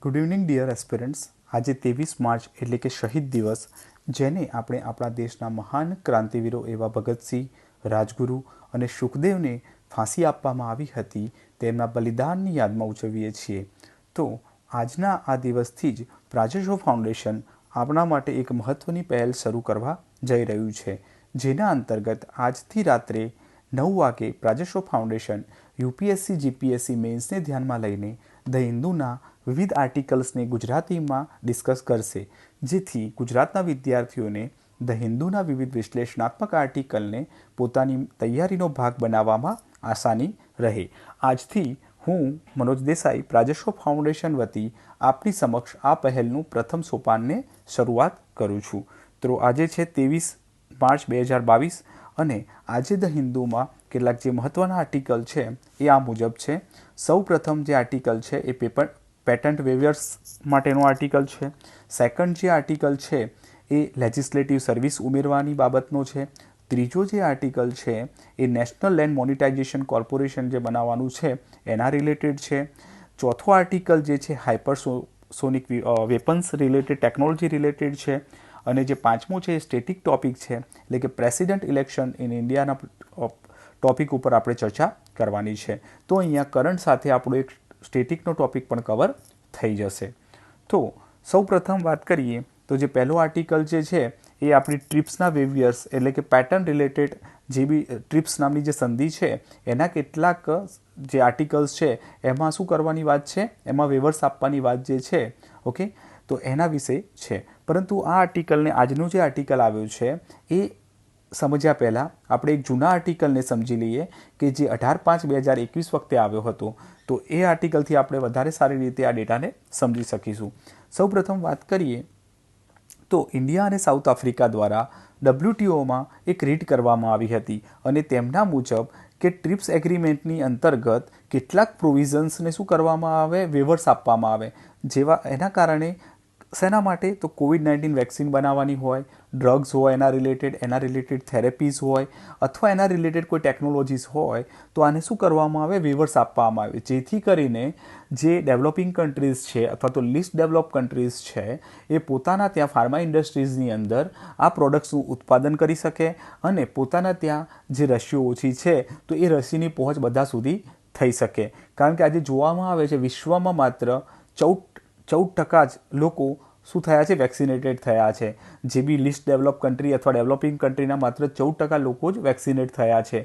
Good evening dear aspirants. આજે 23 March એટલે કે શહીદ દિવસ, જેને આપણે આપણા દેશના મહાન ક્રાંતિવીરો એવા ભગતસિંહ, રાજગુરુ અને સુખદેવને ફાંસી આપવામાં આવી હતી તેમના બલિદાનની યાદમાં ઉજવીએ છીએ. તો આજના આ દિવસથી જ પ્રાજેશો ફાઉન્ડેશન આપણા માટે એક મહત્ત્વની પહેલ શરૂ કરવા જઈ રહ્યું છે, જેના અંતર્ગત આજથી રાત્રે 9 વાગે પ્રાજેશો ફાઉન્ડેશન યુપીએસસી જીપીએસસી મેન્સને ધ્યાનમાં લઈને ધ હિન્દુના વિવિધ આર્ટિકલ્સને ગુજરાતીમાં ડિસ્કસ કરશે, જેથી ગુજરાતના વિદ્યાર્થીઓને ધ હિન્દુના વિવિધ વિશ્લેષણાત્મક આર્ટિકલને પોતાની તૈયારીનો ભાગ બનાવવામાં આસાની રહે. આજથી હું મનોજ દેસાઈ પ્રાજેશો ફાઉન્ડેશન વતી આપની સમક્ષ આ પહેલનું પ્રથમ સોપાનને શરૂઆત કરું છું. તો આજે છે 23 માર્ચ 2022 અને આજે ધ હિન્દુમાં કેટલાક જે મહત્ત્વના આર્ટિકલ છે એ આ મુજબ છે. સૌ પ્રથમ જે આર્ટિકલ છે એ પેટન્ટ વેવિયર્સ માટેનો આર્ટિકલ છે. સેકન્ડ જે આર્ટિકલ છે એ લેજિસ્લેટિવ સર્વિસ ઉમેરવાની બાબતનો છે. ત્રીજો જે આર્ટિકલ છે એ નેશનલ લેન્ડ મોનિટાઇઝેશન કોર્પોરેશન જે બનાવવાનું છે એના રિલેટેડ છે. ચોથો આર્ટિકલ જે છે hypersonic weapons related technology related છે. અને જે પાંચમો છે એ સ્ટેટિક ટોપિક છે, એટલે કે પ્રેસિડેન્ટ ઇલેક્શન ઇન ઇન્ડિયાના ટોપિક ઉપર આપણે ચર્ચા કરવાની છે. તો અહીંયા કરંટ સાથે આપણો એક સ્ટેટિકનો ટોપિક પણ કવર થઈ જશે. તો સૌ પ્રથમ વાત કરીએ તો જે પહેલો આર્ટિકલ જે છે એ આપણી ટ્રિપ્સના વેવિયર્સ એટલે કે પેટર્ન રિલેટેડ જે બી ટ્રિપ્સ નામની જે સંધિ છે એના કેટલાક જે આર્ટિકલ્સ છે એમાં શું કરવાની વાત છે, એમાં વેવર્સ આપવાની વાત જે છે, ઓકે, તો એના વિશે છે. પરંતુ આ આર્ટિકલને આજનું જે આર્ટિકલ આવ્યું છે એ સમજ્યા પહેલાં આપણે એક જૂના આર્ટિકલને સમજી લઈએ કે જે 18/5/2021 વખતે આવ્યો હતો. તો એ આર્ટિકલથી આપણે વધારે સારી રીતે આ ડેટાને સમજી શકીશું. સૌપ્રથમ વાત કરીએ તો ઇન્ડિયા અને સાઉથ આફ્રિકા દ્વારા WTOમાં એક રીટ કરવામાં આવી હતી અને તેમના મુજબ કે ટ્રિપ્સ એગ્રીમેન્ટની અંતર્ગત કેટલાક પ્રોવિઝન્સને શું કરવામાં આવે, વેવર્સ આપવામાં આવે. જેવા એના કારણે શેના માટે તો COVID-19 વેક્સિન બનાવવાની હોય, ડ્રગ્સ હોય એના રિલેટેડ થેરેપીઝ હોય અથવા એના રિલેટેડ કોઈ ટેકનોલોજીસ હોય તો આને શું કરવામાં આવે, વેવર્સ આપવામાં આવે, જેથી કરીને જે ડેવલપિંગ કન્ટ્રીઝ છે અથવા તો લીસ્ટ ડેવલપ કન્ટ્રીઝ છે એ પોતાના ત્યાં ફાર્મા ઇન્ડસ્ટ્રીઝની અંદર આ પ્રોડક્ટ્સનું ઉત્પાદન કરી શકે અને પોતાના ત્યાં જે રસીઓ ઓછી છે તો એ રસીની પહોંચ બધા સુધી થઈ શકે. કારણ કે આજે જોવામાં આવે છે વિશ્વમાં માત્ર 14% જ લોકો શું થયા છે, વેક્સિનેટેડ થયા છે. જે બી લીસ્ટ ડેવલપ કન્ટ્રી અથવા ડેવલપિંગ કન્ટ્રીના માત્ર 14% લોકો જ વેક્સિનેટ થયા છે.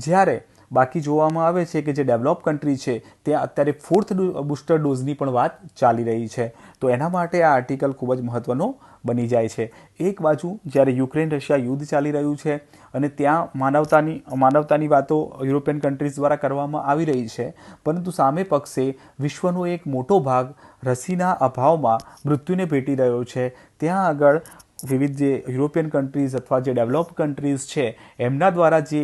જ્યારે બાકી જોવામાં આવે છે કે જે ડેવલપ કન્ટ્રી છે ત્યાં અત્યારે 4th બૂસ્ટર ડોઝની પણ વાત ચાલી રહી છે. તો એના માટે આ આર્ટિકલ ખૂબ જ મહત્ત્વનો બની જાય છે. એક બાજુ જ્યારે યુક્રેન રશિયા યુદ્ધ ચાલી રહ્યું છે અને ત્યાં માનવતાની વાતો યુરોપિયન કન્ટ્રીઝ દ્વારા કરવામાં આવી રહી છે, પરંતુ સામે પક્ષે વિશ્વનો એક મોટો ભાગ રસીના અભાવમાં મૃત્યુને ભેટી રહ્યો છે. ત્યાં આગળ વિવિધ જે યુરોપિયન કન્ટ્રીઝ અથવા જે ડેવલપ કન્ટ્રીઝ છે એમના દ્વારા જે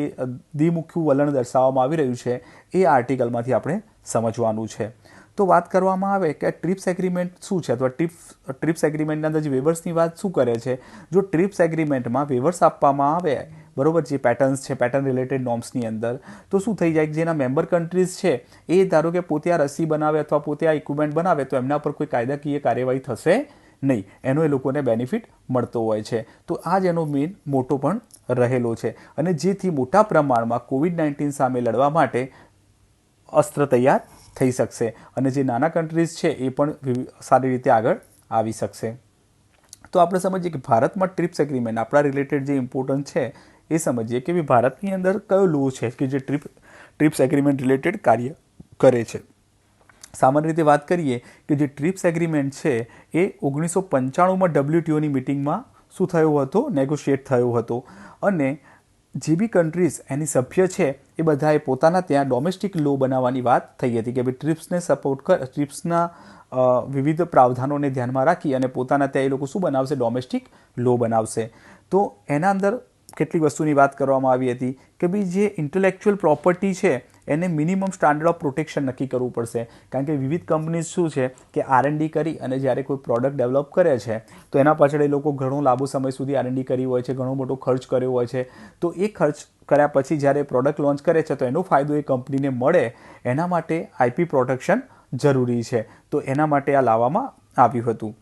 દ્વિમુખી વલણ દર્શાવવામાં આવી રહ્યું છે એ આર્ટિકલમાંથી આપણે સમજવાનું છે. તો વાત કરવામાં આવે કે ટ્રિપ્સ એગ્રીમેન્ટ શું છે અથવા ટ્રિપ્સ એગ્રીમેન્ટના અંદર જે વેવર્સની વાત શું કરે છે. જો ટ્રિપ્સ એગ્રીમેન્ટમાં વેવર્સ આપવામાં આવે, બરોબર, જે પેટર્ન્સ છે પેટર્ન રિલેટેડ નોર્મ્સની અંદર, તો શું થઈ જાય કે જેના મેમ્બર કન્ટ્રીઝ છે એ ધારો કે પોતે આ રસી બનાવે અથવા પોતે આ ઇક્વિપમેન્ટ બનાવે તો એમના પર કોઈ કાયદાકીય કાર્યવાહી થશે નહીં, એનો એ લોકોને બેનિફિટ મળતો હોય છે. તો આ જ એનો મેઇન મોટો પણ રહેલો છે અને જેથી મોટા પ્રમાણમાં COVID-19 સામે લડવા માટે અસ્ત્ર તૈયાર થઈ શકશે અને જે નાના કન્ટ્રીઝ છે એ પણ સારી રીતે આગળ આવી શકશે. તો આપણે સમજીએ કે ભારતમાં ટ્રિપ્સ એગ્રીમેન્ટ આપણા રિલેટેડ જે ઇમ્પોર્ટન્ટ છે એ સમજીએ કે ભારતની અંદર કયો લો છે કે જે ટ્રિપ્સ એગ્રીમેન્ટ રિલેટેડ કાર્ય કરે છે. સામાન્ય રીતે વાત કરીએ કે જે ટ્રિપ્સ એગ્રીમેન્ટ છે એ 1995માં WTOની મિટિંગમાં શું થયો હતો, નેગોશિએટ થયો હતો અને જે બી કન્ટ્રીઝ એની સભ્ય છે એ બધાએ પોતાના ત્યાં ડોમેસ્ટિક લો બનાવવાની વાત થઈ હતી કે ભાઈ ટ્રિપ્સના વિવિધ પ્રાવધાનોને ધ્યાનમાં રાખી અને પોતાના ત્યાં એ લોકો શું બનાવશે, ડોમેસ્ટિક લો બનાવશે. તો એના અંદર કેટલીક વસ્તુની વાત કરવામાં આવી હતી કે ભાઈ જે ઇન્ટેલેક્ચ્યુઅલ પ્રોપર્ટી છે એને મિનિમમ સ્ટાન્ડર્ડ ઓફ પ્રોટેક્શન નક્કી કરવું પડશે. કારણ કે વિવિધ કંપનીઝ શું છે કે R&D કરી અને જ્યારે કોઈ પ્રોડક્ટ ડેવલપ કરે છે તો એના પાછળ એ લોકો ઘણો લાંબો સમય સુધી R&D કરી હોય છે, ઘણો મોટો ખર્ચ કર્યો હોય છે. તો એ ખર્ચ કર્યા પછી જ્યારે પ્રોડક્ટ લોન્ચ કરે છે તો એનો ફાયદો એ કંપનીને મળે, એના માટે IP પ્રોટેક્શન જરૂરી છે. તો એના માટે આ લાવવામાં આવ્યું હતું.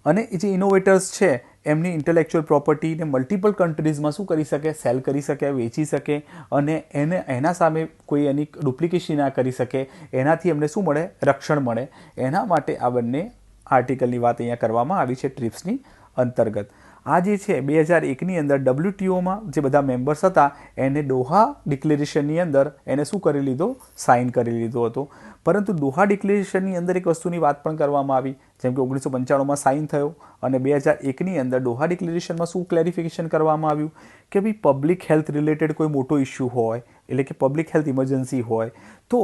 અને જે ઇનોવેટર્સ છે એમની ઇન્ટેલેક્ચ્યુઅલ પ્રોપર્ટીને મલ્ટિપલ કન્ટ્રીઝમાં શું કરી શકે, સેલ કરી શકે, વેચી શકે, અને એના સામે કોઈ એની ડુપ્લિકેશન ના કરી શકે, એનાથી એમને શું મળે, રક્ષણ મળે. એના માટે આ બંને આર્ટિકલની વાત અહીંયા કરવામાં આવી છે ટ્રીપ્સની અંતર્ગત. આ જે છે 2001ની અંદર WTOમાં જે બધા મેમ્બર્સ હતા એને ડોહા ડિક્લેરેશનની અંદર એને શું કરી લીધો, સાઇન કરી લીધો હતો. પરંતુ ડોહા ડિક્લેરેશનની અંદર એક વસ્તુની વાત પણ કરવામાં આવી, જેમ કે 1995માં સાઇન થયો અને 2001ની અંદર ડોહા ડિક્લેરેશનમાં શું ક્લેરિફિકેશન કરવામાં આવ્યું કે ભાઈ પબ્લિક હેલ્થ રિલેટેડ કોઈ મોટો ઇસ્યુ હોય, એટલે કે પબ્લિક હેલ્થ ઇમરજન્સી હોય, તો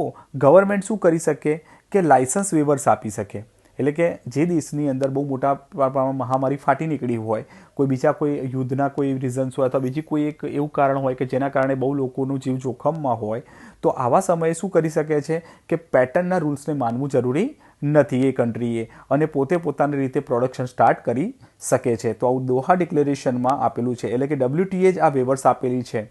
ગવર્મેન્ટ શું કરી શકે કે લાયસન્સ વેવર્સ આપી શકે. એટલે કે જે દેશની અંદર બહુ મોટા પ્રમાણમાં મહામારી ફાટી નીકળી હોય, કોઈ બીજા કોઈ યુદ્ધના કોઈ રીઝન્સ હોય અથવા બીજી કોઈ એક એવું કારણ હોય કે જેના કારણે બહુ લોકોનું જીવ જોખમમાં હોય, તો આવા સમયે શું કરી શકે છે કે પેટર્નના રૂલ્સને માનવું જરૂરી નથી એ કન્ટ્રીએ, અને પોતે પોતાની રીતે પ્રોડક્શન સ્ટાર્ટ કરી શકે છે. તો આવું દોહા ડિક્લેરેશનમાં આપેલું છે, એટલે કે WTA જ આ વેવર્સ આપેલી છે.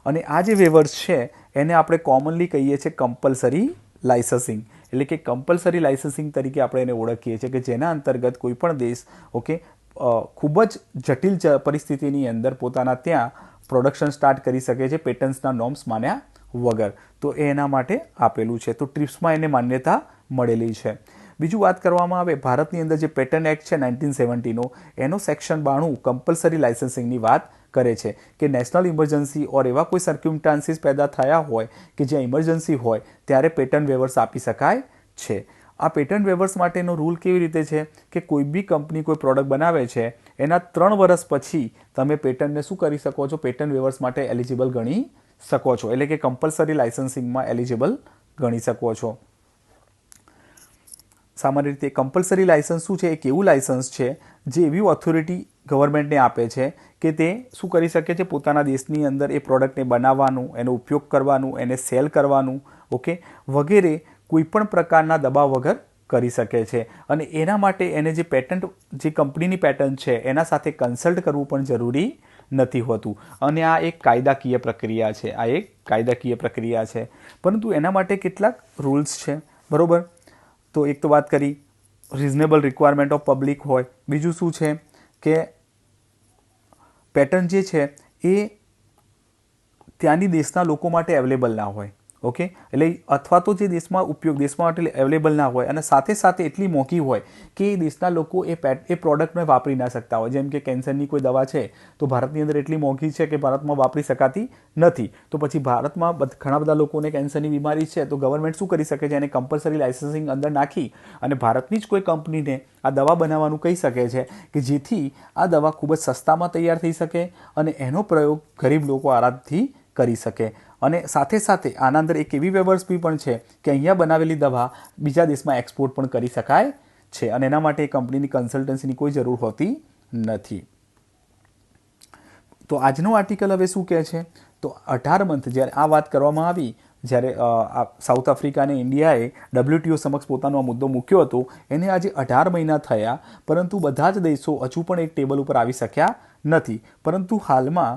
અને આ જે વેવર્સ છે એને આપણે કોમનલી કહીએ છીએ કમ્પલસરી લાઇસન્સિંગ, એટલે કે કમ્પલસરી લાઇસન્સિંગ તરીકે આપણે એને ઓળખીએ છીએ, કે જેના અંતર્ગત કોઈ પણ દેશ ખૂબ જ જટિલ પરિસ્થિતિની અંદર પોતાના ત્યાં પ્રોડક્શન સ્ટાર્ટ કરી શકે છે પેટન્ટ્સના નોર્મ્સ માન્યા વગર. તો એ એના માટે આપેલું છે. તો ટ્રીપ્સમાં એને માન્યતા મળેલી છે. બીજું વાત કરવામાં આવે, ભારતની અંદર જે પેટન્ટ એક્ટ છે 1970નો, એનો સેક્શન 92 કમ્પલસરી લાઇસન્સિંગની વાત કરે છે કે નેશનલ ઇમરજન્સી ઓર એવા કોઈ સર્ક્યુમસ્ટાન્સીસ પેદા થયા હોય કે જ્યાં ઇમરજન્સી હોય ત્યારે પેટન્ટ વેવર્સ આપી શકાય છે. આ પેટન્ટ વેવર્સ માટેનો રૂલ કેવી રીતે છે કે કોઈ બી કંપની કોઈ પ્રોડક્ટ બનાવે છે એના 3 વર્ષ પછી તમે પેટન્ટને શું કરી શકો છો, પેટન્ટ વેવર્સ માટે એલિજિબલ ગણી શકો છો, એટલે કે કમ્પલસરી લાઇસન્સિંગમાં એલિજિબલ ગણી શકો છો. સામાન્ય રીતે કમ્પલસરી લાઇસન્સ શું છે, એક એવું લાઇસન્સ છે જે એવી ઓથોરિટી ગવર્મેન્ટને આપે છે કે તે શું કરી શકે છે, પોતાના દેશની અંદર એ પ્રોડક્ટને બનાવવાનું, એનો ઉપયોગ કરવાનું, એને સેલ કરવાનું, વગેરે કોઈપણ પ્રકારના દબાવ વગર કરી શકે છે. અને એના માટે એને જે પેટન્ટ, જે કંપનીની પેટન્ટ છે એના સાથે કન્સલ્ટ કરવું પણ જરૂરી નથી હોતું. અને આ એક કાયદાકીય પ્રક્રિયા છે. પરંતુ એના માટે કેટલાક રૂલ્સ છે, બરોબર. તો એક તો વાત કરી રિઝનેબલ રિક્વાયરમેન્ટ ઓફ પબ્લિક હોય. બીજું શું છે કે પેટર્ન જે છે એ ત્યાંની દેશના લોકો માટે અવેલેબલ ના હોય, એટલે અથવા તો જે દેશમાં માટે અવેલેબલ ના હોય, અને સાથે સાથે એટલી મોંઘી હોય કે એ દેશના લોકો એ પ્રોડક્ટને વાપરી ના શકતા હોય. જેમ કે કેન્સરની કોઈ દવા છે તો ભારતની અંદર એટલી મોંઘી છે કે ભારતમાં વાપરી શકાતી નથી. તો પછી ભારતમાં ઘણા બધા લોકોને કેન્સરની બીમારી છે, તો ગવર્મેન્ટ શું કરી શકે છે, એને કમ્પલસરી લાઇસન્સિંગ અંદર નાખી અને ભારતની જ કોઈ કંપનીને આ દવા બનાવવાનું કહી શકે છે કે જેથી આ દવા ખૂબ જ સસ્તામાં તૈયાર થઈ શકે અને એનો પ્રયોગ ગરીબ લોકો આરામથી કરી શકે. અને સાથે સાથે આના અંદર એક એવી વ્યવસ્થા પણ છે કે અહીંયા બનાવેલી દવા બીજા દેશમાં એક્સપોર્ટ પણ કરી શકાય છે, અને એના માટે કંપનીની કન્સલ્ટન્સીની કોઈ જરૂર હોતી નથી. તો આજનો આર્ટિકલ હવે શું કહે છે, તો 18 મંથ જ્યારે આ વાત કરવામાં આવી, જ્યારે સાઉથ આફ્રિકા અને ઇન્ડિયાએ WTO સમક્ષ પોતાનો આ મુદ્દો મૂક્યો હતો, એને આજે 18 મહિના થયા, પરંતુ બધા જ દેશો હજુ પણ એક ટેબલ ઉપર આવી શક્યા નથી. પરંતુ હાલમાં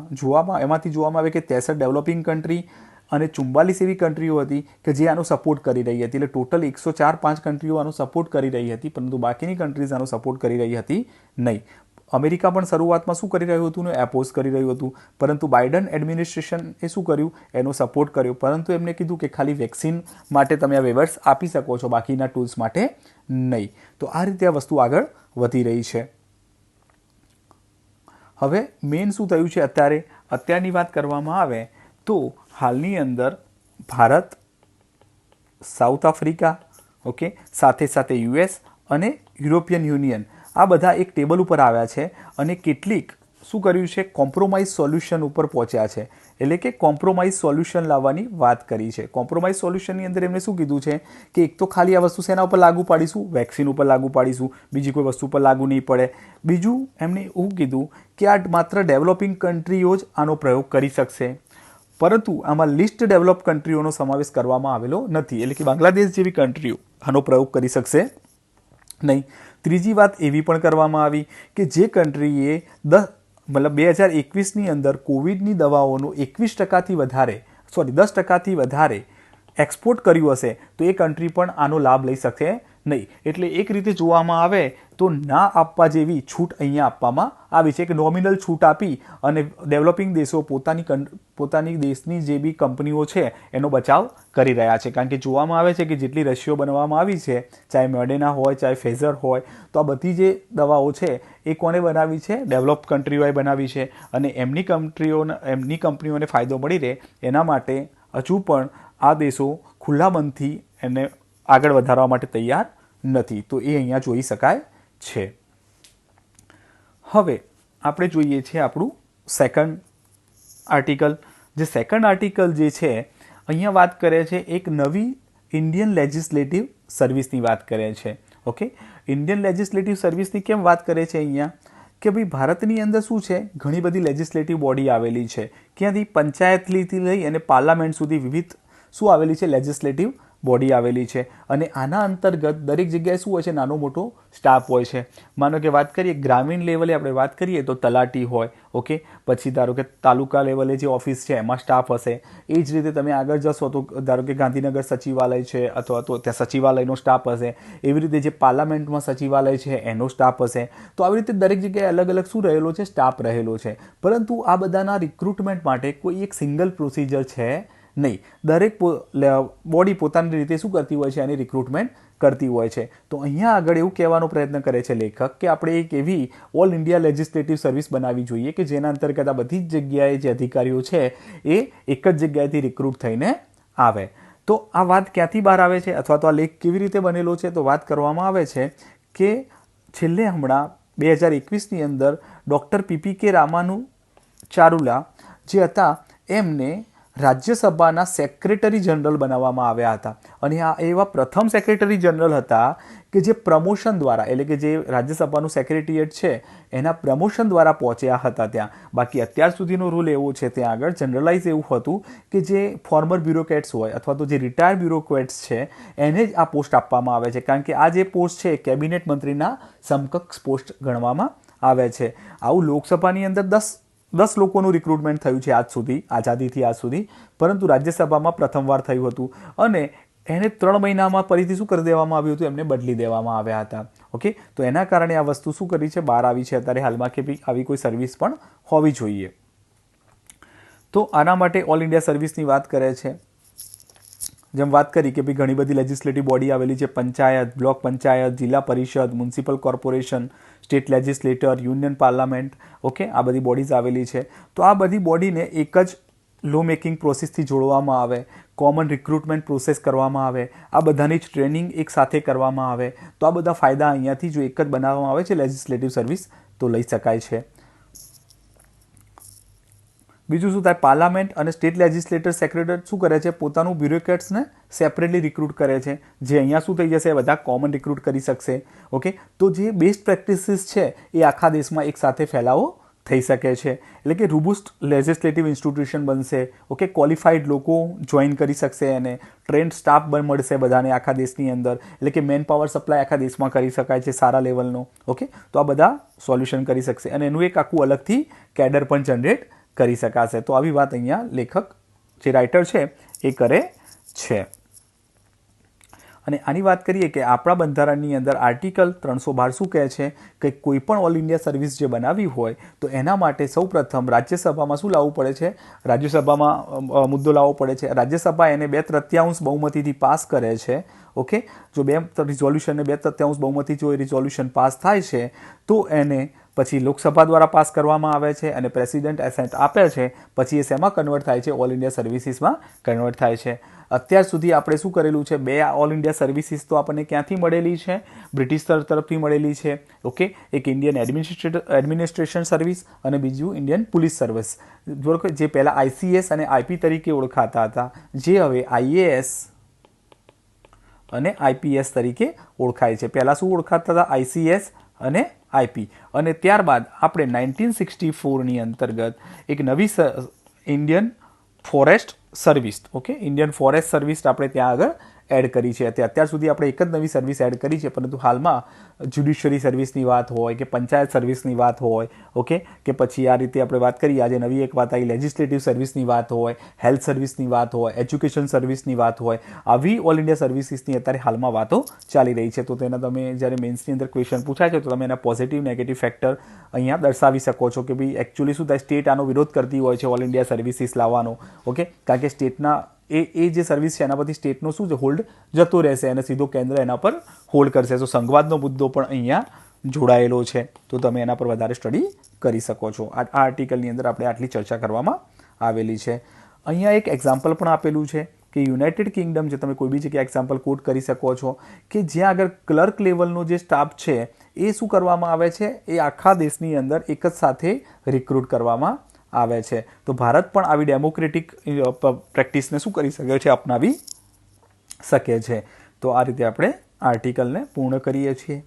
એમાંથી જોવામાં આવે કે 63 ડેવલપિંગ કન્ટ્રી અને 44 એવી કન્ટ્રીઓ હતી કે જે આનો સપોર્ટ કરી રહી હતી. એટલે ટોટલ 104-5 કન્ટ્રીઓ આનો સપોર્ટ કરી રહી હતી, પરંતુ બાકીની કન્ટ્રીઝ આનો સપોર્ટ કરી રહી હતી નહીં. અમેરિકા પણ શરૂઆતમાં શું કરી રહ્યું હતું ને, એપોઝ કરી રહ્યું હતું, પરંતુ બાઇડન એડમિનિસ્ટ્રેશન એ શું કર્યું, એનો સપોર્ટ કર્યો. પરંતુ એમને કીધું કે ખાલી વેક્સિન માટે તમે આ વેવર્સ આપી શકો છો, બાકીના ટૂલ્સ માટે નહીં. તો આ રીતે આ વસ્તુ આગળ વધી રહી છે. હવે મેઇન શું થયું છે અત્યારની વાત કરવામાં આવે તો હાલની અંદર ભારત, સાઉથ આફ્રિકા, સાથે સાથે US અને યુરોપિયન યુનિયન આ બધા એક ટેબલ ઉપર આવ્યા છે અને કેટલીક શું કર્યું છે, કોમ્પ્રોમાઇઝ સોલ્યુશન ઉપર પહોંચ્યા છે. એટલે કે કોમ્પ્રોમાઇઝ સોલ્યુશન લાવવાની વાત કરી છે. કોમ્પ્રોમાઇઝ સોલ્યુશનની અંદર એમણે શું કીધું છે કે એક તો ખાલી આ વસ્તુ શેના ઉપર લાગુ પાડીશું, વેક્સિન ઉપર લાગુ પાડીશું, બીજી કોઈ વસ્તુ પર લાગુ નહીં પડે. બીજું એમણે એવું કીધું કે આ માત્ર ડેવલપિંગ કન્ટ્રીઓ જ આનો પ્રયોગ કરી શકશે, પરંતુ આમાં લિસ્ટ ડેવલપ કન્ટ્રીઓનો સમાવેશ કરવામાં આવેલો નથી. એટલે કે બાંગ્લાદેશ જેવી કન્ટ્રીઓ આનો પ્રયોગ કરી શકશે નહીં. ત્રીજી વાત એવી પણ કરવામાં આવી કે જે કન્ટ્રીએ 2021ની અંદર કોવિડની દવાઓનો 10%થી વધારે એક્સપોર્ટ કર્યું હશે તો એ કન્ટ્રી પણ આનો લાભ લઈ શકશે નહીં. એટલે એક રીતે જોવામાં આવે તો ના આપવા જેવી છૂટ અહીંયા આપવામાં આવી છે કે નોમિનલ છૂટ આપી અને ડેવલપિંગ દેશો પોતાની દેશની જે બી કંપનીઓ છે એનો બચાવ કરી રહ્યા છે. કારણ કે જોવામાં આવે છે કે જેટલી રસીઓ બનાવવામાં આવી છે, ચાહે મોડેના હોય ચાહે ફેઝર હોય, તો આ બધી જે દવાઓ છે એ કોને બનાવી છે? ડેવલપ કન્ટ્રીઓએ બનાવી છે. અને એમની કંપનીઓને ફાયદો મળી રહે એના માટે હજુ પણ આ દેશો ખુલ્લા મનથી એને આગળ વધારવા માટે તૈયાર નથી. તો એ અહીંયા જોઈ શકાય છે. હવે આપણે જોઈએ છીએ આપણું સેકન્ડ આર્ટિકલ. જે સેકન્ડ આર્ટિકલ જે છે અહીંયા વાત કરે છે એક નવી ઇન્ડિયન લેજિસ્લેટિવ સર્વિસની વાત કરે છે. ઓકે, ઇન્ડિયન લેજિસ્લેટિવ સર્વિસની કેમ વાત કરે છે અહીંયા? કે ભાઈ ભારતની અંદર શું છે, ઘણી બધી લેજિસ્લેટિવ બોડી આવેલી છે. ક્યાંથી? પંચાયતથી લઈ અને પાર્લામેન્ટ સુધી વિવિધ શું આવેલી છે? લેજિસ્લેટિવ બોડી આવેલી છે. અને આના અંતર્ગત દરેક જગ્યાએ શું હોય છે? નાનો મોટો સ્ટાફ હોય છે. માનો કે વાત કરીએ ગ્રામીણ લેવલે આપણે વાત કરીએ તો તલાટી હોય. ઓકે, પછી ધારો કે તાલુકા લેવલે જે ઓફિસ છે એમાં સ્ટાફ હશે. એ જ રીતે તમે આગળ જશો તો ધારો કે ગાંધીનગર સચિવાલય છે અથવા તો ત્યાં સચિવાલયનો સ્ટાફ હશે. એવી રીતે જે પાર્લામેન્ટમાં સચિવાલય છે એનો સ્ટાફ હશે. તો આવી રીતે દરેક જગ્યાએ અલગ અલગ શું રહેલો છે? સ્ટાફ રહેલો છે. પરંતુ આ બધાના રિક્રુટમેન્ટ માટે કોઈ એક સિંગલ પ્રોસિજર છે નહીં. દરેક બોડી પોતાની રીતે શું કરતી હોય છે? એની રિક્રુટમેન્ટ કરતી હોય છે. તો અહીંયા આગળ એવું કહેવાનો પ્રયત્ન કરે છે લેખક કે આપણે એક એવી ઓલ ઇન્ડિયા લેજિસ્લેટિવ સર્વિસ બનાવવી જોઈએ કે જેના અંતર્ગત આ બધી જ જગ્યાએ જે અધિકારીઓ છે એ એક જ જગ્યાએથી રિક્રુટ થઈને આવે. તો આ વાત ક્યાંથી બહાર આવે છે અથવા તો આ લેખ કેવી રીતે બનેલો છે? તો વાત કરવામાં આવે છે કે છેલ્લે હમણાં 2021ની અંદર ડૉક્ટર PPK રામાનુચારુલા જે હતા એમને રાજ્યસભાના સેક્રેટરી જનરલ બનાવવામાં આવ્યા હતા. અને આ એવા પ્રથમ સેક્રેટરી જનરલ હતા કે જે પ્રમોશન દ્વારા, એટલે કે જે રાજ્યસભાનું સેક્રેટરીએટ છે એના પ્રમોશન દ્વારા પહોંચ્યા હતા ત્યાં. બાકી અત્યાર સુધીનો રૂલ એવો છે ત્યાં આગળ જનરલાઇઝ એવું હતું કે જે ફોર્મર બ્યુરોક્રેટ્સ હોય અથવા તો જે રિટાયર્ડ બ્યુરોક્રેટ્સ છે એને જ આ પોસ્ટ આપવામાં આવે છે. કારણ કે આ જે પોસ્ટ છે એ કેબિનેટ મંત્રીના સમકક્ષ પોસ્ટ ગણવામાં આવે છે. આવું લોકસભાની અંદર 10 લોકોનું રિક્રુટમેન્ટ થયું છે આજ સુધી, આઝાદીથી આજ સુધી. પરંતુ રાજ્યસભામાં પ્રથમવાર થયું હતું અને એને 3 મહિનામાં ફરીથી શું કરી દેવામાં આવ્યું હતું? એમને બદલી દેવામાં આવ્યા હતા. ઓકે, તો એના કારણે આ વસ્તુ શું કરી છે? બહાર આવી છે અત્યારે હાલમાં કે ભાઈ આવી કોઈ સર્વિસ પણ હોવી જોઈએ. તો આના માટે ઓલ ઇન્ડિયા સર્વિસની વાત કરે છે. જેમ વાત કરી કે ભાઈ ઘણી બધી લેજિસ્લેટિવ બોડી આવેલી છે. પંચાયત, બ્લોક પંચાયત, જિલ્લા પરિષદ, municipal corporation, state legislature, union parliament. Okay, આ બધી બોડીઝ આવેલી છે. તો આ બધી બોડીને એક જ લો મેકિંગ પ્રોસેસથી જોડવામાં આવે, કોમન રિક્રુટમેન્ટ પ્રોસેસ કરવામાં આવે, આ બધાની જ ટ્રેનિંગ એક સાથે કરવામાં આવે. તો આ બધા ફાયદા અહીંયાથી જો એક જ બનાવવામાં આવે છે લેજિસ્લેટિવ સર્વિસ તો લઈ શકાય છે. બીજું શું થાય? પાર્લામેન્ટ અને સ્ટેટ લેજિસ્લેટર સેક્રેટરી શું કરે છે? પોતાનું બ્યુરોક્રેટ્સને સેપરેટલી રિક્રુટ કરે છે. જે અહીંયા શું થઈ જશે? બધા કોમન રિક્રુટ કરી શકશે. ઓકે, તો જે બેસ્ટ પ્રેક્ટિસીસ છે એ આખા દેશમાં એક સાથે ફેલાવો થઈ શકે છે. એટલે કે રોબસ્ટ લેજિસ્લેટિવ ઇન્સ્ટિટ્યુશન બનશે. ઓકે, ક્વોલિફાઈડ લોકો જોઈન કરી શકશે અને ટ્રેન્ડ સ્ટાફ પણ મળશે બધાને આખા દેશની અંદર. એટલે કે મેન પાવર સપ્લાય આખા દેશમાં કરી શકાય છે સારા લેવલનો. ઓકે, તો આ બધા સોલ્યુશન કરી શકશે અને એનું એક આખું અલગથી કેડર પણ જનરેટ કરી શકાશે. તો આવી વાત અહીંયા લેખક જે રાઇટર છે એ કરે છે. અને આની વાત કરીએ કે આપણા બંધારણની અંદર આર્ટિકલ 312 શું કહે છે કે કોઈ પણ ઓલ ઇન્ડિયા સર્વિસ જે બનાવવી હોય તો એના માટે સૌપ્રથમ રાજ્યસભામાં શું લાવવું પડે છે? રાજ્યસભામાં મુદ્દો લાવવો પડે છે. રાજ્યસભા એને 2/3 બહુમતીથી પાસ કરે છે. ઓકે, જો રિઝોલ્યુશનને 2/3 બહુમતી જો એ રિઝોલ્યુશન પાસ થાય છે તો એને પછી લોકસભા દ્વારા પાસ કરવામાં આવે છે અને પ્રેસિડેન્ટ એસેન્ટ આપે છે. પછી એ શેમાં કન્વર્ટ થાય છે? ઓલ ઇન્ડિયા સર્વિસીસમાં કન્વર્ટ થાય છે. અત્યાર સુધી આપણે શું કરેલું છે? 2 ઓલ ઇન્ડિયા સર્વિસીસ તો આપણને ક્યાંથી મળેલી છે? બ્રિટિશ તરફથી મળેલી છે. ઓકે, એક ઇન્ડિયન એડમિનિસ્ટ્રેશન સર્વિસ અને બીજું ઇન્ડિયન પોલીસ સર્વિસ. જે પહેલાં ICS અને IP તરીકે ઓળખાતા હતા, જે હવે IAS અને IPS તરીકે ઓળખાય છે. પહેલાં શું ઓળખાતા હતા? ICS અને IP. અને ત્યારબાદ આપણે 1964ની અંતર્ગત એક નવી Indian forest service, okay, Indian forest service આપણે ત્યાં આગળ એડ કરી છે. અત્યાર સુધી આપણે એક જ નવી સર્વિસ એડ કરી છે, પરંતુ હાલમાં જ્યુડિશિયરી સર્વિસની વાત હોય કે પંચાયત સર્વિસની વાત હોય, ઓકે, કે પછી આ રીતે આપણે વાત કરીએ, આજે નવી એક વાત આવી લેજિસ્લેટિવ સર્વિસની વાત હોય, હેલ્થ સર્વિસની વાત હોય, એજ્યુકેશન સર્વિસની વાત હોય, આવી ઓલ ઇન્ડિયા સર્વિસીસની અત્યારે હાલમાં વાતો ચાલી રહી છે. તો તેના તમે જ્યારે મેન્સની અંદર ક્વેશ્ચન પૂછાય છે તો તમે એના પોઝિટિવ નેગેટિવ ફેક્ટર અહીંયા દર્શાવી શકો છો કે ભાઈ એકચ્યુઅલી શું થાય, સ્ટેટ આનો વિરોધ કરતી હોય છે ઓલ ઇન્ડિયા સર્વિસીસ લાવવાનો, ઓકે, કારણ કે સ્ટેટના એ જે સર્વિસ છે એના પરથી સ્ટેટનો શું છે હોલ્ડ જતો રહેશે અને સીધો કેન્દ્ર એના પર હોલ્ડ કરશે. તો સંઘવાદનો મુદ્દો પણ અહીંયા જોડાયેલો છે, તો તમે એના પર વધારે સ્ટડી કરી શકો છો. આ આર્ટિકલની અંદર આપણે આટલી ચર્ચા કરવામાં આવેલી છે. અહીંયા એક એક્ઝામ્પલ પણ આપેલું છે કે યુનાઇટેડ કિંગડમ, જે તમે કોઈ બી જગ્યાએ એક્ઝામ્પલ કોટ કરી શકો છો, કે જ્યાં આગળ ક્લર્ક લેવલનો જે સ્ટાફ છે એ શું કરવામાં આવે છે, એ આખા દેશની અંદર એક જ સાથે રિક્રુટ કરવામાં આવે છે. તો ભારત પણ આવી ડેમોક્રેટિક પ્રેક્ટિસને શું કરી શકે છે, અપનાવી શકે છે. તો આ રીતે આપણે આર્ટિકલને પૂર્ણ કરીએ છીએ.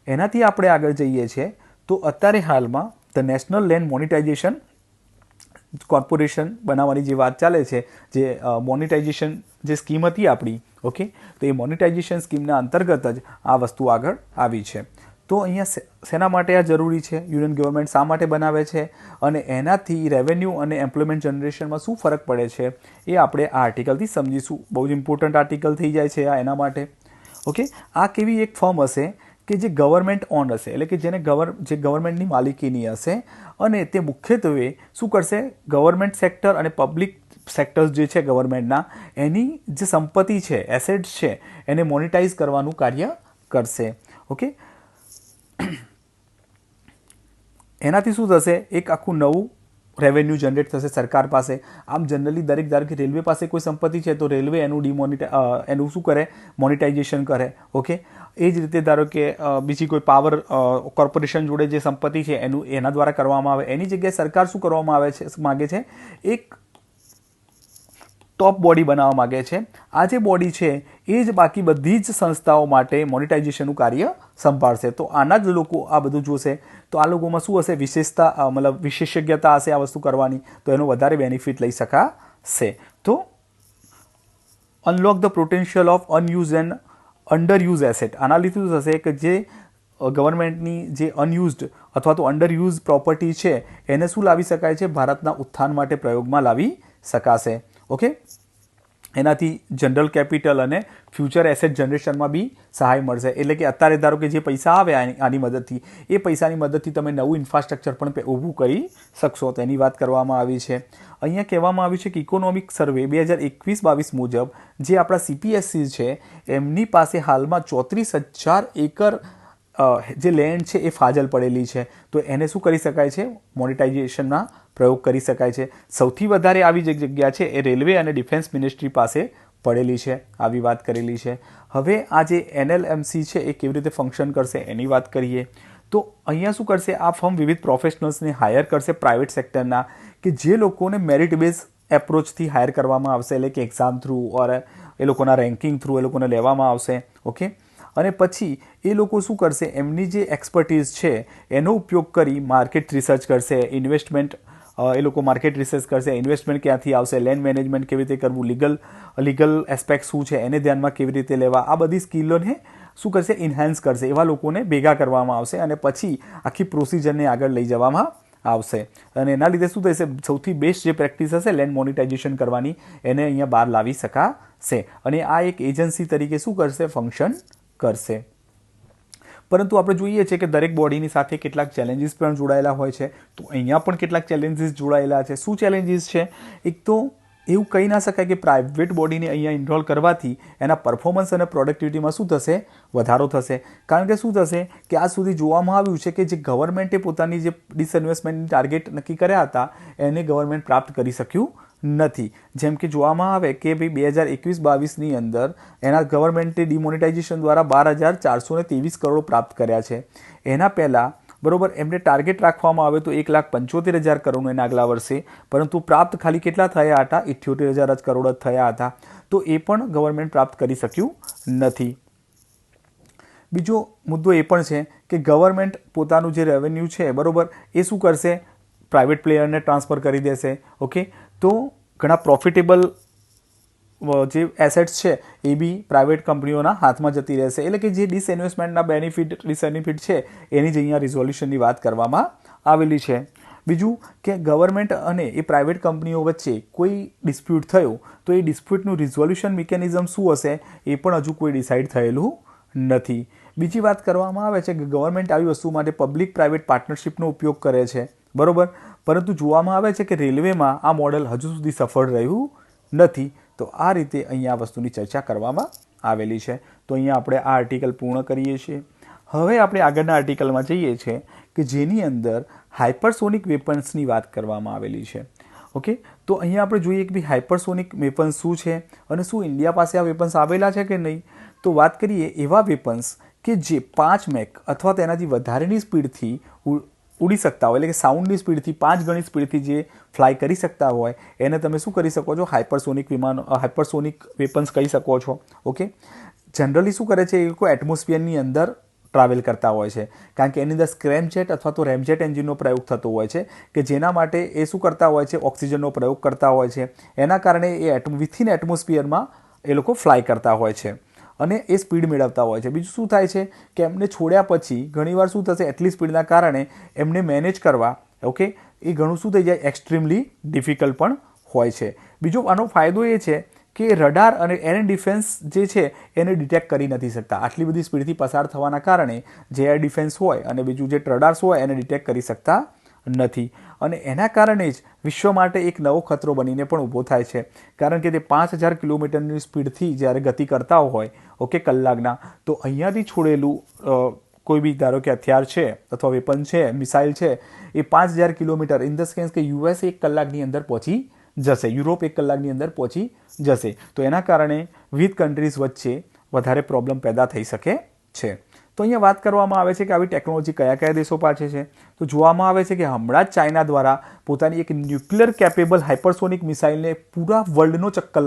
એનાથી આપણે આગળ જઈએ છીએ તો અત્યારે હાલમાં the national land monetisation corporation બનાવવાની જે વાત ચાલે છે, જે મોનિટાઇઝેશન જે સ્કીમ હતી આપણી, ઓકે, તો એ મોનિટાઇઝેશન સ્કીમના અંતર્ગત જ આ વસ્તુ આગળ આવી છે. તો અહીંયા શેના માટે આ જરૂરી છે, યુનિયન ગવર્મેન્ટ શા માટે બનાવે છે અને એનાથી રેવન્યુ અને એમ્પ્લોયમેન્ટ જનરેશનમાં શું ફરક પડે છે, એ આપણે આ આર્ટિકલથી સમજીશું. બહુ જ ઇમ્પોર્ટન્ટ આર્ટિકલ થઈ જાય છે આ એના માટે, ઓકે. આ કેવી એક ફર્મ હશે કે જે ગવર્મેન્ટ ઓન હશે, એટલે કે જે ગવર્મેન્ટની માલિકીની હશે અને તે મુખ્યત્વે શું કરશે, ગવર્મેન્ટ સેક્ટર અને પબ્લિક સેક્ટર્સ જે છે ગવર્મેન્ટના, એની જે સંપત્તિ છે, એસેટ્સ છે, એને મોનિટાઇઝ કરવાનું કાર્ય કરશે, ઓકે. એનાથી શું થશે, એક આખું નવું રેવન્યુ જનરેટ થશે સરકાર પાસે. આમ જનરલી દરેક, ધારો કે રેલવે પાસે કોઈ સંપત્તિ છે તો રેલવે એનું શું કરે, મોનિટાઇઝેશન કરે, ઓકે. એ જ રીતે ધારો કે બીજી કોઈ પાવર કોર્પોરેશન જોડે જે સંપત્તિ છે એના દ્વારા કરવામાં આવે, એની જગ્યાએ સરકાર શું કરવામાં આવે છે, માગે છે, એક ટોપ બોડી બનાવવા માગે છે. આ જે બોડી છે એ જ બાકી બધી જ સંસ્થાઓ માટે મોનિટાઇઝેશનનું કાર્ય સંભાળશે. તો આના જ લોકો આ બધું જોશે, તો આ લોકોમાં શું હશે, વિશેષતા, મતલબ વિશેષજ્ઞતા હશે આ વસ્તુ કરવાની, તો એનો વધારે બેનિફિટ લઈ શકાશે. તો unlock the potential of unused and underused asset. આના લીધે શું થશે કે જે ગવર્મેન્ટની જે અનયુઝડ અથવા તો અંડરયુઝ પ્રોપર્ટી છે એને શું લાવી શકાય છે, ભારતના ઉત્થાન માટે પ્રયોગમાં લાવી શકાશે, ઓકે. એનાથી જનરલ કેપિટલ અને ફ્યુચર એસેટ જનરેશનમાં બી સહાય મળશે. એટલે કે અત્યારે ધારો કે જે પૈસા આવે આની મદદથી, એ પૈસાની મદદથી તમે નવું ઇન્ફ્રાસ્ટ્રક્ચર પણ ઊભું કરી શકશો, તેની વાત કરવામાં આવી છે. અહીંયા કહેવામાં આવ્યું છે કે ઇકોનોમિક સર્વે 2021-22 મુજબ જે આપણા CPSC છે એમની પાસે હાલમાં 34,000 એકર જે લેન્ડ છે એ ફાજલ પડેલી છે. તો એને શું કરી શકાય છે, મોનિટાઇઝેશનના પ્રયોગ કરી શકાય છે. સૌથી વધારે આવી જે જગ્યા છે એ રેલવે અને ડિફેન્સ મિનિસ્ટ્રી પાસે પડેલી છે, આવી વાત કરેલી છે. હવે આ જે NLMC છે એ કેવી રીતે ફંક્શન કરશે એની વાત કરીએ તો અહીંયા શું કરશે, આ ફર્મ વિવિધ પ્રોફેશનલ્સને હાયર કરશે પ્રાઇવેટ સેક્ટરના, કે જે લોકોને મેરિટ બેઝ એપ્રોચથી હાયર કરવામાં આવશે, એટલે કે એક્ઝામ થ્રુ ઓર એ લોકોના રેન્કિંગ થ્રુ એ લોકોને લેવામાં આવશે, ઓકે. અને પછી એ લોકો શું કરશે, એમની જે એક્સપર્ટીઝ છે એનો ઉપયોગ કરી માર્કેટ રિસર્ચ કરશે, ઇન્વેસ્ટમેન્ટ, એ લોકો માર્કેટ રિસર્ચ કરશે, ઇન્વેસ્ટમેન્ટ ક્યાંથી આવશે, લેન્ડ મેનેજમેન્ટ કેવી રીતે કરવું, લીગલ એસ્પેક્ટ શું છે એને ધ્યાનમાં કેવી રીતે લેવા, આ બધી સ્કિલોને શું કરશે, ઇન્હાન્સ કરશે. એવા લોકોને ભેગા કરવામાં આવશે અને પછી આખી પ્રોસિજરને આગળ લઈ જવામાં આવશે. અને એના લીધે શું થશે, સૌથી બેસ્ટ જે પ્રેક્ટિસ હશે લેન્ડ મોનિટાઇઝેશન કરવાની, એને અહીંયા બહાર લાવી શકાશે. અને આ એક એજન્સી તરીકે શું કરશે, ફંક્શન કરશે. પરંતુ આપણે જોઈએ છીએ કે દરેક બોડીની સાથે કેટલાક ચેલેન્જીસ પણ જોડાયેલા હોય છે. તો અહીંયા પણ કેટલાક ચેલેન્જીસ જોડાયેલા છે. શું ચેલેન્જીસ છે, એક તો એવું કહી ના શકાય કે પ્રાઇવેટ બોડીને અહીંયા ઇન્વોલ્વ કરવાથી એના પરફોર્મન્સ અને પ્રોડક્ટિવિટીમાં શું થશે, વધારો થશે. કારણ કે શું થશે કે આજ સુધી જોવામાં આવ્યું છે કે જે ગવર્મેન્ટે પોતાની જે ડિસઇન્વેસ્ટમેન્ટ ટાર્ગેટ નક્કી કર્યા હતા એને ગવર્મેન્ટ પ્રાપ્ત કરી શક્યું નથી. જેમ કે જોવામાં આવે કે ભાઈ 2021-22ની અંદર એના ગવર્મેન્ટે ડિમોનિટાઇઝેશન દ્વારા 12,423 કરોડ પ્રાપ્ત કર્યા છે. એના પહેલાં બરોબર એમને ટાર્ગેટ રાખવામાં આવે તો 1,75,000 કરોડ એના આગલા વર્ષે, પરંતુ પ્રાપ્ત ખાલી કેટલા થયા હતા, 78,000 કરોડ જ થયા હતા. તો એ પણ ગવર્મેન્ટ પ્રાપ્ત કરી શક્યું નથી. બીજો મુદ્દો એ પણ છે કે ગવર્મેન્ટ પોતાનું જે રેવન્યુ છે બરોબર એ શું કરશે, પ્રાઇવેટ પ્લેયરને ટ્રાન્સફર કરી દેશે, ઓકે. તો ઘણા પ્રોફિટેબલ જે એસેટ્સ છે એ બી પ્રાઇવેટ કંપનીઓના હાથમાં જતી રહેશે. એટલે કે જે ડિસઇન્વેસ્ટમેન્ટના ડિસબેનિફિટ છે એની જ અહીંયા રિઝોલ્યુશનની વાત કરવામાં આવેલી છે. બીજું કે ગવર્મેન્ટ અને એ પ્રાઇવેટ કંપનીઓ વચ્ચે કોઈ ડિસ્પ્યુટ થયો તો એ ડિસ્પ્યુટનું રિઝોલ્યુશન મિકેનિઝમ શું હશે એ પણ હજુ કોઈ ડિસાઇડ થયેલું નથી. બીજી વાત કરવામાં આવે છે કે ગવર્મેન્ટ આવી વસ્તુ માટે પબ્લિક પ્રાઇવેટ પાર્ટનરશિપનો ઉપયોગ કરે છે, બરોબર. પરંતુ જોવામાં આવે છે કે રેલવેમાં આ મોડેલ હજુ સુધી સફળ રહ્યું નથી. તો આ રીતે અહીંયા આ વસ્તુની ચર્ચા કરવામાં આવેલી છે. તો અહીંયા આપણે આ આર્ટિકલ પૂર્ણ કરીએ છીએ. હવે આપણે આગળના આર્ટિકલમાં જઈએ છીએ કે જેની અંદર હાઇપરસોનિક વેપન્સની વાત કરવામાં આવેલી છે. ઓકે, તો અહીંયા આપણે જોઈએ કે ભાઈ હાઇપરસોનિક વેપન્સ શું છે અને શું ઇન્ડિયા પાસે આ વેપન્સ આવેલા છે કે નહીં. તો વાત કરીએ એવા વેપન્સ કે જે 5 મેક અથવા તેનાથી વધારેની સ્પીડથી ઉડી શકતા હોય, એટલે કે સાઉન્ડની સ્પીડથી 5 ગણી સ્પીડથી જે ફ્લાય કરી શકતા હોય એને તમે શું કરી શકો છો, હાઇપરસોનિક વેપન્સ કહી શકો છો. ઓકે, જનરલી શું કરે છે એ લોકો એટમોસ્ફિયરની અંદર ટ્રાવેલ કરતા હોય છે, કારણ કે એની અંદર સ્ક્રેમજેટ અથવા તો રેમજેટ એન્જિનનો પ્રયોગ થતો હોય છે કે જેના માટે એ શું કરતા હોય છે, ઓક્સિજનનો પ્રયોગ કરતા હોય છે. એના કારણે એ વિથિન એટમોસ્ફિયરમાં એ લોકો ફ્લાય કરતા હોય છે અને એ સ્પીડ મેળવતા હોય છે. બીજું શું થાય છે કે એમને છોડ્યા પછી ઘણીવાર શું થશે, એટલી સ્પીડના કારણે એમને મેનેજ કરવા, ઓકે, એ ઘણું શું થઈ જાય, એક્સ્ટ્રીમલી ડિફિકલ્ટ પણ હોય છે. બીજો આનો ફાયદો એ છે કે રડાર અને એર ડિફેન્સ જે છે એને ડિટેક્ટ કરી નથી શકતા. આટલી બધી સ્પીડથી પસાર થવાના કારણે જે એર ડિફેન્સ હોય અને બીજું જે રડાર્સ હોય એને ડિટેક્ટ કરી શકતા નથી. અને એના કારણે જ વિશ્વ માટે એક નવો ખતરો બનીને પણ ઊભો થાય છે, કારણ કે તે 5000 કિલોમીટરની સ્પીડથી જ્યારે ગતિ કરતા હોય, ઓકે, કલાકના, તો અહીંયાથી છોડેલું કોઈ બી ધારો કે હથિયાર છે અથવા વેપન છે, મિસાઇલ છે, એ 5000 કિલોમીટર ઇન ધ સેન્સ કે યુએસ 1 કલાકની અંદર પહોંચી જશે, યુરોપ 1 કલાકની અંદર પહોંચી જશે. તો એના કારણે વિવિધ કન્ટ્રીઝ વચ્ચે વધારે પ્રોબ્લેમ પેદા થઈ શકે છે. તો અહીંયા વાત કરવામાં આવે છે કે આવી ટેકનોલોજી કયા કયા દેશો પાસે છે. તો જોવામાં આવે છે કે હમણાં જ ચાઇના દ્વારા પોતાની એક ન્યુક્લિયર કેપેબલ હાઇપરસોનિક મિસાઇલને પૂરા વર્લ્ડનો ચક્કર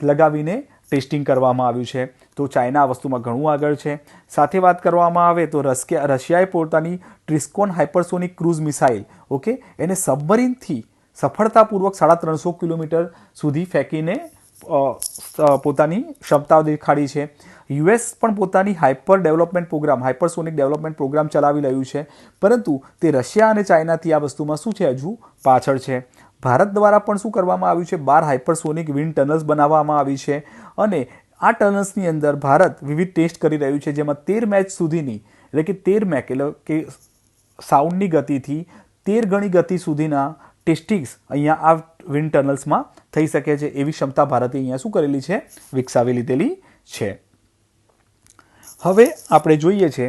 લગાવીને ટેસ્ટિંગ કરવામાં આવ્યું છે. તો ચાઇના આ વસ્તુમાં ઘણું આગળ છે. સાથે વાત કરવામાં આવે તો રશિયાએ પોતાની ટ્રિસ્કોન હાઇપરસોનિક ક્રૂઝ મિસાઇલ, ઓકે, એને સબમરીનથી સફળતાપૂર્વક 350 કિલોમીટર સુધી ફેંકીને પોતાની ક્ષમતાઓ દેખાડી છે. યુએસ પણ પોતાની હાઇપરસોનિક ડેવલપમેન્ટ પ્રોગ્રામ ચલાવી રહ્યું છે, પરંતુ તે રશિયા અને ચાઇનાથી આ વસ્તુમાં શું છે, હજુ પાછળ છે. ભારત દ્વારા પણ શું કરવામાં આવ્યું છે, 12 હાઇપરસોનિક વિન્ડ ટનલ્સ બનાવવામાં આવી છે અને આ ટનલ્સની અંદર ભારત વિવિધ ટેસ્ટ કરી રહ્યું છે, જેમાં 13 મેચ સુધીની, એટલે કે 13 મેક એટલે કે સાઉન્ડની ગતિથી 13 ગણી ગતિ સુધીના ટેસ્ટિંગ્સ અહીંયા આ વિન્ડ ટનલ્સમાં થઈ શકે છે. એવી ક્ષમતા ભારતે અહીંયા શું કરેલી છે, વિકસાવી લીધેલી છે. હવે આપણે જોઈએ છે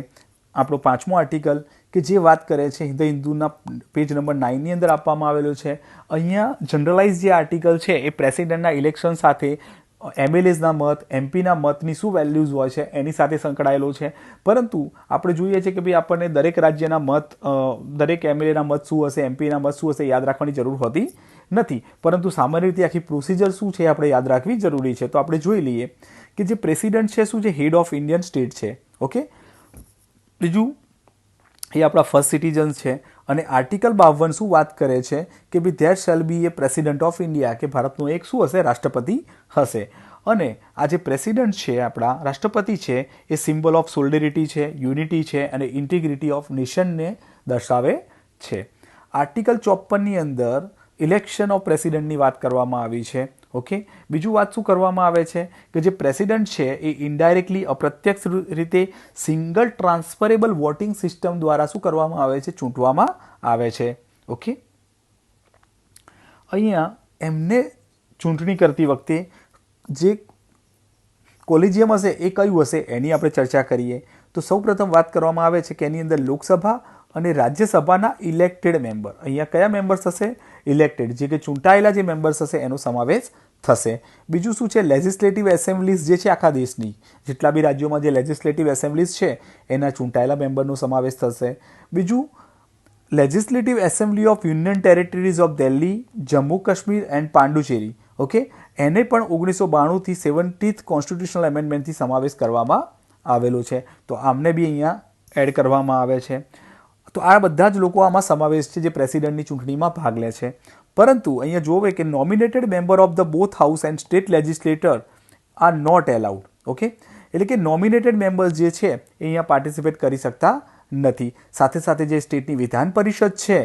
આપણો 5મો આર્ટિકલ કે જે વાત કરે છે હિન્દુના પેજ નંબર 9ની અંદર આપવામાં આવેલો છે. અહીંયા જનરલાઇઝ જે આર્ટિકલ છે એ પ્રેસિડેન્ટના ઇલેક્શન સાથે એમએલએઝના મત, એમપીના મતની શું વેલ્યુઝ હોય છે એની સાથે સંકળાયેલો છે. પરંતુ આપણે જોઈએ છીએ કે ભાઈ આપણને દરેક રાજ્યના મત, દરેક એમએલએના મત શું હશે, એમપીના મત શું હશે યાદ રાખવાની જરૂર હોતી નથી, પરંતુ સામાન્ય રીતે આખી પ્રોસિજર શું છે આપણે યાદ રાખવી જરૂરી છે. તો આપણે જોઈ લઈએ કે જે પ્રેસિડેન્ટ છે શું છે, હેડ ઓફ ઇન્ડિયન સ્ટેટ છે. ઓકે, બીજું એ આપણા ફર્સ્ટ સિટીઝન્સ છે. અને આર્ટિકલ 52 શું વાત કરે છે કે ભાઈ there shall be A president of India, કે ભારતનો એક શું હશે, રાષ્ટ્રપતિ હશે. અને આ જે પ્રેસિડેન્ટ છે, આપણા રાષ્ટ્રપતિ છે, એ સિમ્બલ ઓફ સોલિડરિટી છે, યુનિટી છે અને ઇન્ટિગ્રિટી ઓફ નેશનને દર્શાવે છે. આર્ટિકલ 54ની અંદર ઇલેક્શન ઓફ પ્રેસિડેન્ટની વાત કરવામાં આવી છે. ઓકે, બીજું વાત શું કરવામાં આવે છે કે જે પ્રેસિડેન્ટ છે એ ઇનડાયરેક્ટલી, અપ્રત્યક્ષ રીતે સિંગલ ટ્રાન્સફરેબલ વોટિંગ સિસ્ટમ દ્વારા શું કરવામાં આવે છે, ચૂંટવામાં આવે છે. ઓકે, અહીંયા એમને ચૂંટણી કરતી વખતે જે કોલેજિયમ હશે એ કયું હશે એની આપણે ચર્ચા કરીએ. તો સૌપ્રથમ વાત કરવામાં આવે છે કે એની અંદર લોકસભા અને રાજ્યસભાના ઇલેક્ટેડ મેમ્બર, અહીંયા કયા મેમ્બર્સ હશે, ઇલેક્ટેડ, જે કે ચૂંટાયેલા જે મેમ્બર્સ હશે એનો સમાવેશ થશે. બીજું શું છે, લેજિસ્લેટિવ એસેમ્બલીઝ જે છે આખા દેશની, જેટલા બી રાજ્યોમાં જે લેજિસ્લેટિવ એસેમ્બલીઝ છે એના ચૂંટાયેલા મેમ્બરનો સમાવેશ થશે. બીજું legislative assembly of union territories of Delhi, Jammu Kashmir and Puducherry, okay, એને પણ 1992થી 70th કોન્સ્ટિટ્યુશનલ એમેન્ડમેન્ટથી સમાવેશ કરવામાં આવેલો છે. તો આમને બી અહીંયા એડ કરવામાં આવે છે. તો આ બધા જ લોકો આમાં સમાવેશ છે જે પ્રેસિડેન્ટની ચૂંટણીમાં ભાગ લે છે. પરંતુ અહીંયા જોવે કે nominated member of the both house and state legislature are not allowed. Okay, એટલે કે નોમિનેટેડ મેમ્બર્સ જે છે એ અહીંયા પાર્ટિસિપેટ કરી શકતા નથી. સાથે સાથે જે સ્ટેટની વિધાન પરિષદ છે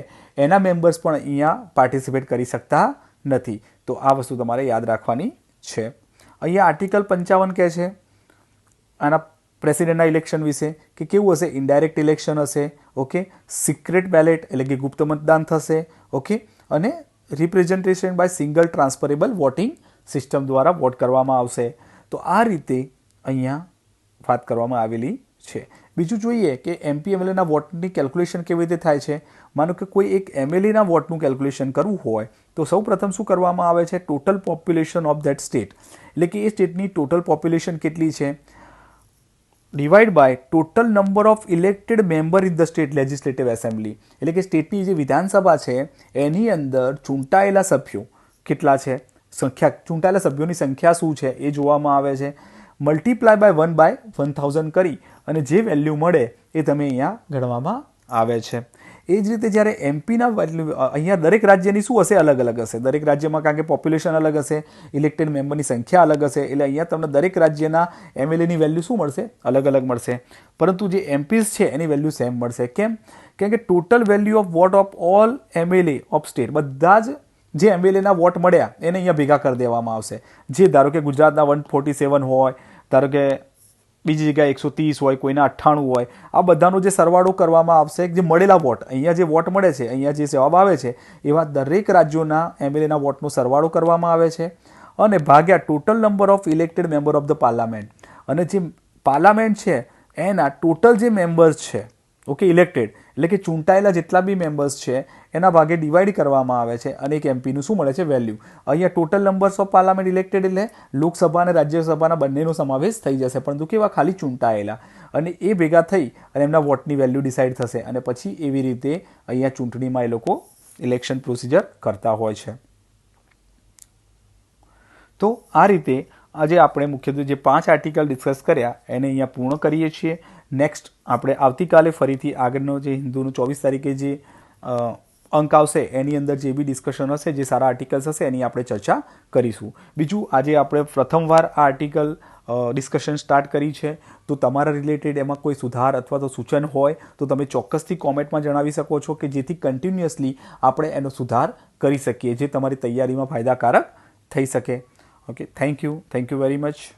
એના મેમ્બર્સ પણ અહીંયા પાર્ટિસિપેટ કરી શકતા નથી. તો આ વસ્તુ તમારે યાદ રાખવાની છે. અહીંયા આર્ટિકલ 55 કહે છે આના પ્રેસિડેન્ટના ઇલેક્શન વિશે કે કેવું હશે, ઇનડાયરેક્ટ ઇલેક્શન હશે. ઓકે, સિક્રેટ બેલેટ એટલે કે ગુપ્ત મતદાન થશે. ઓકે, અને representation by single transferable voting system દ્વારા વોટ કરવામાં આવશે. તો આ રીતે અહીંયા વાત કરવામાં આવેલી છે. બીજું જોઈએ કે એમપી એમએલએના વોટની કેલ્ક્યુલેશન કેવી રીતે થાય છે. માનો કે કોઈ એક એમએલએના વોટનું કેલ્ક્યુલેશન કરવું હોય તો સૌ પ્રથમ શું કરવામાં આવે છે, total population of that state, એટલે કે એ સ્ટેટની ટોટલ પોપ્યુલેશન કેટલી છે divide by total number of elected member in the state legislative assembly, એટલે કે સ્ટેટની જે વિધાનસભા છે એની અંદર ચૂંટાયેલા સભ્યો કેટલા છે, ચૂંટાયેલા સભ્યોની સંખ્યા શું છે એ જોવામાં આવે છે. મલ્ટીપ્લાય બાય 1/1000 કરી અને જે વેલ્યુ મળે એ તમે અહીંયા ગણવામાં આવે છે. એ જ રીતે જ્યારે એમપીના વેલ્યુ અહીંયા દરેક રાજ્યની શું હશે, અલગ અલગ હશે. દરેક રાજ્યમાં કારણ કે પોપ્યુલેશન અલગ હશે, ઇલેક્ટેડ મેમ્બરની સંખ્યા અલગ હશે, એટલે અહીંયા તમને દરેક રાજ્યના એમએલએની વેલ્યુ શું મળશે, અલગ અલગ મળશે. પરંતુ જે એમપીસ છે એની વેલ્યુ સેમ મળશે. કેમ? કેમ કે total value of what of all MLA of state, બધા જ જે એમએલએના વોટ મળ્યા એને અહીંયા ભેગા કરી દેવામાં આવશે. જે ધારો કે ગુજરાતના 147 હોય, ધારો કે બીજી જગ્યાએ 130 હોય, કોઈના 98 હોય, આ બધાનો જે સરવાળો કરવામાં આવશે, જે મળેલા વોટ, અહીંયા જે વોટ મળે છે, અહીંયા જે જવાબ આવે છે એવા દરેક રાજ્યોના એમએલએના વોટનો સરવાળો કરવામાં આવે છે અને ભાગ્યા total number of elected member of the parliament, અને જે પાર્લામેન્ટ છે એના ટોટલ જે મેમ્બર્સ છે, ઓકે, ઇલેક્ટેડ એટલે કે ચૂંટાયેલા જેટલા બી મેમ્બર્સ છે એના ભાગે ડિવાઈડ કરવામાં આવે છે અને એક એમપીનું શું મળે છે, વેલ્યુ. અહીંયા total numbers of parliament elected એટલે લોકસભા અને રાજ્યસભાના બંનેનો સમાવેશ થઈ જશે, પરંતુ કેવા, ખાલી ચૂંટાયેલા, અને એ ભેગા થઈ અને એમના વોટની વેલ્યુ ડિસાઇડ થશે અને પછી એવી રીતે અહીંયા ચૂંટણીમાં એ લોકો ઇલેક્શન પ્રોસિજર કરતા હોય છે. તો આ રીતે આજે આપણે મુખ્યત્વે જે 5 આર્ટિકલ ડિસ્કસ કર્યા એને અહીંયા પૂર્ણ કરીએ છીએ. નેક્સ્ટ આપણે આવતીકાલે ફરીથી આગળનો જે હિન્દુનું 24 તારીખે જે અંક આવશે એની અંદર જે બી ડિસ્કશન હશે, જે સારા આર્ટિકલ્સ હશે એની આપણે ચર્ચા કરીશું. બીજું, આજે આપણે પ્રથમવાર આ આર્ટિકલ ડિસ્કશન સ્ટાર્ટ કરી છે, તો તમારા રિલેટેડ એમાં કોઈ સુધાર અથવા તો સૂચન હોય તો તમે ચોક્કસથી કોમેન્ટમાં જણાવી શકો છો, કે જેથી કન્ટિન્યુઅસલી આપણે એનો સુધાર કરી શકીએ, જે તમારી તૈયારીમાં ફાયદાકારક થઈ શકે. Okay, thank you very much.